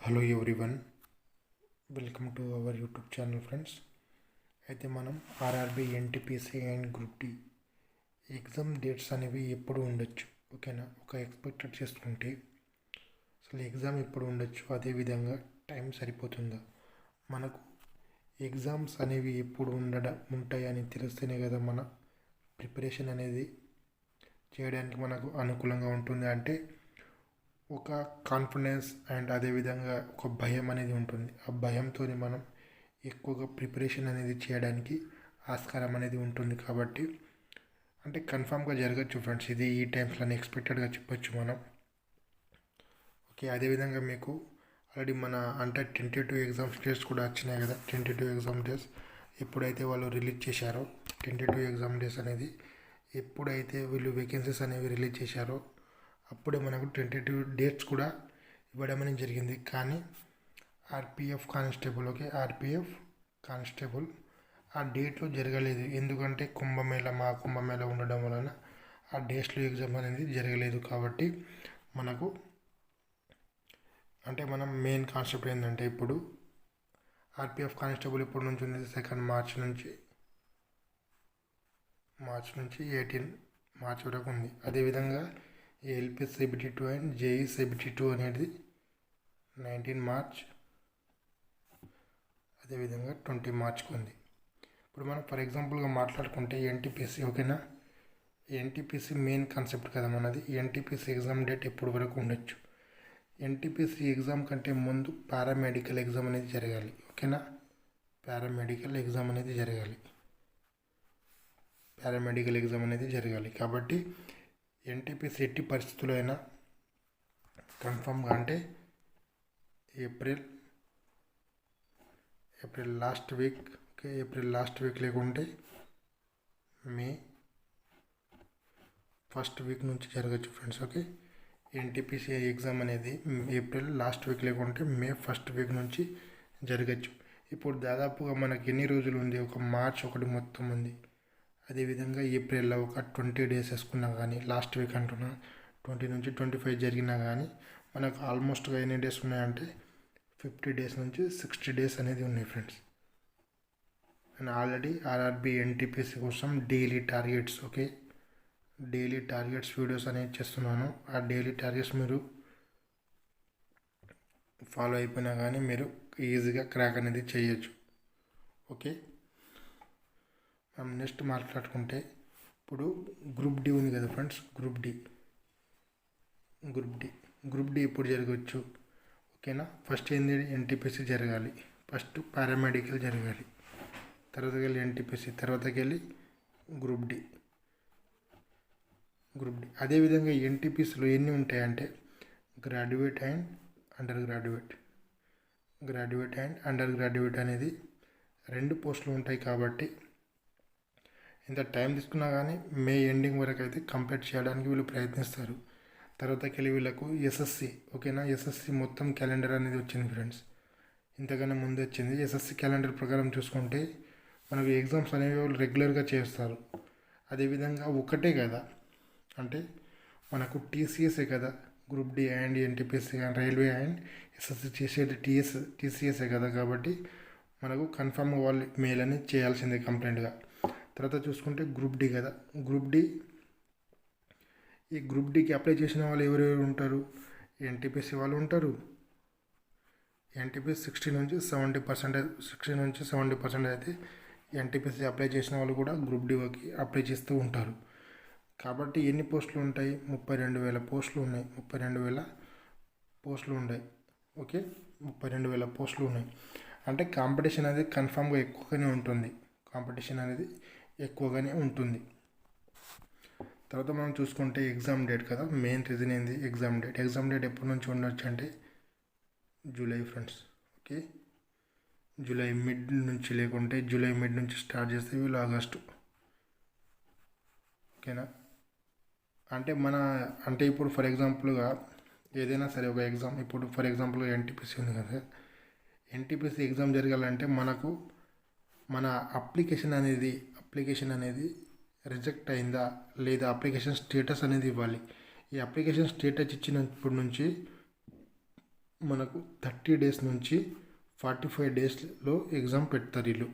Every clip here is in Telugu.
Hello everyone, welcome to our YouTube channel friends. అయితే మనం RRB, NTPC and group D exam dates అనేవి ఎప్పుడు ఉండొచ్చు, ఓకేనా? ఒక ఎక్స్పెక్టెడ్ చేసుకుంటే అసలు ఎగ్జామ్ ఎప్పుడు ఉండొచ్చు, అదేవిధంగా టైం సరిపోతుందా? మనకు ఎగ్జామ్స్ అనేవి ఎప్పుడు ఉంటాయని తెలిస్తేనే కదా మన ప్రిపరేషన్ అనేది చేయడానికి మనకు అనుకూలంగా ఉంటుంది. అంటే ఒక కాన్ఫిడెన్స్ అండ్ అదేవిధంగా ఒక భయం అనేది ఉంటుంది. ఆ భయంతో మనం ఎక్కువగా ప్రిపరేషన్ అనేది చేయడానికి ఆస్కారం అనేది ఉంటుంది. కాబట్టి అంటే కన్ఫామ్గా జరగచ్చు ఫ్రెండ్స్, ఇది ఈ టైమ్స్లో ఎక్స్పెక్టెడ్గా చెప్పొచ్చు మనం. ఓకే, అదేవిధంగా మీకు ఆల్రెడీ మన అంటే టెంటేటివ్ ఎగ్జామ్స్ డేస్ కూడా వచ్చినాయి కదా. టెంటేటివ్ ఎగ్జామ్ డేస్ ఎప్పుడైతే వాళ్ళు రిలీజ్ చేశారో, టెంటేటివ్ ఎగ్జామ్ డేస్ అనేది ఎప్పుడైతే వీళ్ళు వేకెన్సీస్ అనేవి రిలీజ్ చేశారో అప్పుడే మనకు టెంటేటివ్ డేట్స్ కూడా ఇవ్వడం అనేది జరిగింది. కానీ ఆర్పిఎఫ్ కానిస్టేబుల్ ఆ డేట్లో జరగలేదు. ఎందుకంటే కుంభమేళ ఉండడం వలన ఆ డేట్స్లో ఎగ్జామ్ అనేది జరగలేదు. కాబట్టి మనకు అంటే మనం మెయిన్ కాన్సెప్ట్ ఏంటంటే ఇప్పుడు ఆర్పిఎఫ్ కానిస్టేబుల్ ఎప్పటి నుంచి ఉంది? 2 మార్చ్ నుంచి 18 మార్చ్ వరకు ఉంది. అదేవిధంగా LP CBT2 and JEE CBT2 అనేది 19 మార్చ్, అదేవిధంగా 20 మార్చ్కి ఉంది. ఇప్పుడు మనం ఫర్ ఎగ్జాంపుల్గా మాట్లాడుకుంటే ఎన్టీపీసీ, ఓకేనా? ఎన్టీపీసీ మెయిన్ కాన్సెప్ట్ కదా మనది. ఎన్టీపీసీ ఎగ్జామ్ డేట్ ఎప్పుడు వరకు ఉండొచ్చు? ఎన్టీపీసీ ఎగ్జామ్ కంటే ముందు పారామెడికల్ ఎగ్జామ్ అనేది జరగాలి, ఓకేనా? పారామెడికల్ ఎగ్జామ్ అనేది జరగాలి. కాబట్టి ఎన్టీపీసీ ఎట్టి పరిస్థితుల్లో అయినా కన్ఫామ్గా అంటే April last week, okay, April last week లేకుంటే మే ఫస్ట్ వీక్ నుంచి జరగచ్చు ఫ్రెండ్స్. ఓకే, ఎన్టీపీసీ ఎగ్జామ్ అనేది ఏప్రిల్ లాస్ట్ వీక్ లేకుంటే మే ఫస్ట్ వీక్ నుంచి జరగచ్చు. ఇప్పుడు దాదాపుగా మనకి ఎన్ని రోజులు ఉంది? ఒక మార్చ్ 1 మొత్తం ఉంది. అదేవిధంగా ఏప్రిల్లో ఒక 20 డేస్ వేసుకున్నా కానీ, లాస్ట్ వీక్ అంటున్నా 20 నుంచి 25 జరిగినా కానీ మనకు ఆల్మోస్ట్గా ఎన్ని డేస్ ఉన్నాయంటే 50 డేస్ నుంచి 60 డేస్ అనేది ఉన్నాయి ఫ్రెండ్స్. నేను ఆల్రెడీ ఆర్ఆర్బి ఎన్టీపీసీ కోసం daily targets, okay, daily targets videos అనేది చేస్తున్నాను. ఆ డైలీ టార్గెట్స్ మీరు ఫాలో అయిపోయినా కానీ మీరు ఈజీగా క్రాక్ అనేది చేయొచ్చు. ఓకే, మనం నెక్స్ట్ మాట్లాడుకుంటే ఇప్పుడు గ్రూప్ డి ఉంది కదా ఫ్రెండ్స్. గ్రూప్ డి ఎప్పుడు జరగవచ్చు? ఓకేనా? ఫస్ట్ ఏంది? ఎన్టీపీసీ జరగాలి, ఫస్ట్ పారామెడికల్ జరగాలి, తర్వాతకి వెళ్ళి ఎన్టీపీసీ, తర్వాతకి వెళ్ళి గ్రూప్ డి. అదేవిధంగా ఎన్టీపీసీలో ఎన్ని ఉంటాయంటే గ్రాడ్యుయేట్ అండ్ అండర్ గ్రాడ్యుయేట్ అనేది 2 పోస్టులు ఉంటాయి. కాబట్టి ఇంత టైం తీసుకున్నా కానీ మే ఎండింగ్ వరకు అయితే కంప్లీట్ చేయడానికి వీళ్ళు ప్రయత్నిస్తారు. తర్వాతకి వెళ్ళి వీళ్ళకు ఎస్ఎస్సి, ఓకేనా? ఎస్ఎస్సి మొత్తం క్యాలెండర్ అనేది వచ్చింది ఫ్రెండ్స్, ఇంతకన్నా ముందు వచ్చింది. ఎస్ఎస్సి క్యాలెండర్ ప్రకారం చూసుకుంటే మనకు ఎగ్జామ్స్ అనేవి వాళ్ళు రెగ్యులర్గా చేస్తారు. అదేవిధంగా ఒకటే కదా, అంటే మనకు టీసీఎస్ఏ కదా, group D and NTPC and railway and SSC చేసేది టీసీఎస్ఏ కదా. కాబట్టి మనకు కన్ఫామ్గా వాళ్ళు మెయిల్ అనేది చేయాల్సిందే కంప్లైంట్గా. తర్వాత చూసుకుంటే గ్రూప్ డి కదా. ఈ గ్రూప్ డికి అప్లై చేసిన వాళ్ళు ఎవరెవరు ఉంటారు? ఎన్టీపీసీ వాళ్ళు ఉంటారు. ఎన్టీపీసీ 60 నుంచి 70% అయితే ఎన్టీపీసీ అప్లై చేసిన వాళ్ళు కూడా గ్రూప్ డికి అప్లై చేస్తూ ఉంటారు. కాబట్టి ఎన్ని పోస్టులు ఉంటాయి? 32,000 పోస్టులు ఉన్నాయి. 32,000 పోస్టులు ఉన్నాయి. ఓకే, 32,000 పోస్టులు ఉన్నాయి. అంటే కాంపిటీషన్ అనేది కన్ఫామ్గా ఎక్కువగానే ఉంటుంది. తర్వాత మనం చూసుకుంటే ఎగ్జామ్ డేట్ కదా, మెయిన్ రీజన్ ఏంది? ఎగ్జామ్ డేట్ ఎప్పటి నుంచి ఉండొచ్చు అంటే July friends. Okay, July mid నుంచి స్టార్ట్ చేస్తే వీళ్ళు ఆగస్టు, ఓకేనా? అంటే ఇప్పుడు ఫర్ ఎగ్జాంపుల్గా ఏదైనా సరే ఒక ఎగ్జామ్, ఇప్పుడు ఫర్ ఎగ్జాంపుల్గా ఎన్టీపీసీ ఉంది కదా. ఎన్టీపీసీ ఎగ్జామ్ జరగాలంటే మనకు మన అప్లికేషన్ అనేది రిజెక్ట్ అయిందా లేదా అప్లికేషన్ స్టేటస్ అనేది ఇవ్వాలి. ఈ అప్లికేషన్ స్టేటస్ ఇచ్చినప్పటి నుంచి మనకు 30 డేస్ నుంచి 45 డేస్లో ఎగ్జామ్ పెడతారు వీళ్ళు.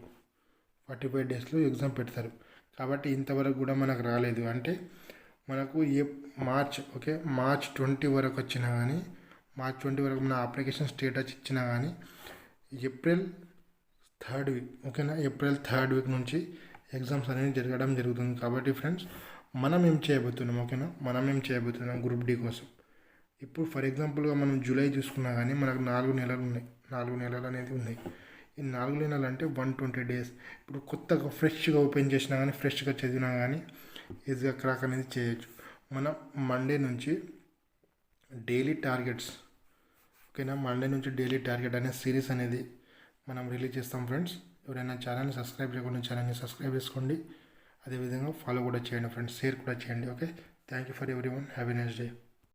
45 డేస్లో ఎగ్జామ్ పెడతారు. కాబట్టి ఇంతవరకు కూడా మనకు రాలేదు. అంటే మనకు మార్చ్ 20 వరకు వచ్చినా కానీ, మార్చ్ 20 వరకు మన అప్లికేషన్ స్టేటస్ ఇచ్చినా కానీ ఏప్రిల్ 3rd వీక్, ఓకేనా, ఏప్రిల్ 3rd వీక్ నుంచి ఎగ్జామ్స్ అనేవి జరగడం జరుగుతుంది. కాబట్టి ఫ్రెండ్స్, మనం ఏం చేయబోతున్నాం గ్రూప్ డి కోసం. ఇప్పుడు ఫర్ ఎగ్జాంపుల్గా మనం జూలై చూసుకున్నా కానీ మనకు 4 నెలలు ఉన్నాయి. 4 నెలలు అనేది ఉన్నాయి. ఈ 4 నెలలు అంటే 120 డేస్. ఇప్పుడు కొత్తగా ఫ్రెష్గా ఓపెన్ చేసినా కానీ, ఫ్రెష్గా చదివినా కానీ ఈజీగా క్రాక్ అనేది చేయొచ్చు. మనం మండే నుంచి డైలీ టార్గెట్స్, ఓకేనా, మండే నుంచి డైలీ టార్గెట్ అనే సిరీస్ అనేది మనం రిలీజ్ చేస్తాం ఫ్రెండ్స్. ఎవరైనా ఛానల్ని సబ్స్క్రైబ్ చేయకుండా ఛానల్ని సబ్స్క్రైబ్ చేసుకోండి. అదేవిధంగా ఫాలో కూడా చేయండి ఫ్రెండ్స్, షేర్ కూడా చేయండి. Okay, thank you for everyone. Have a nice day.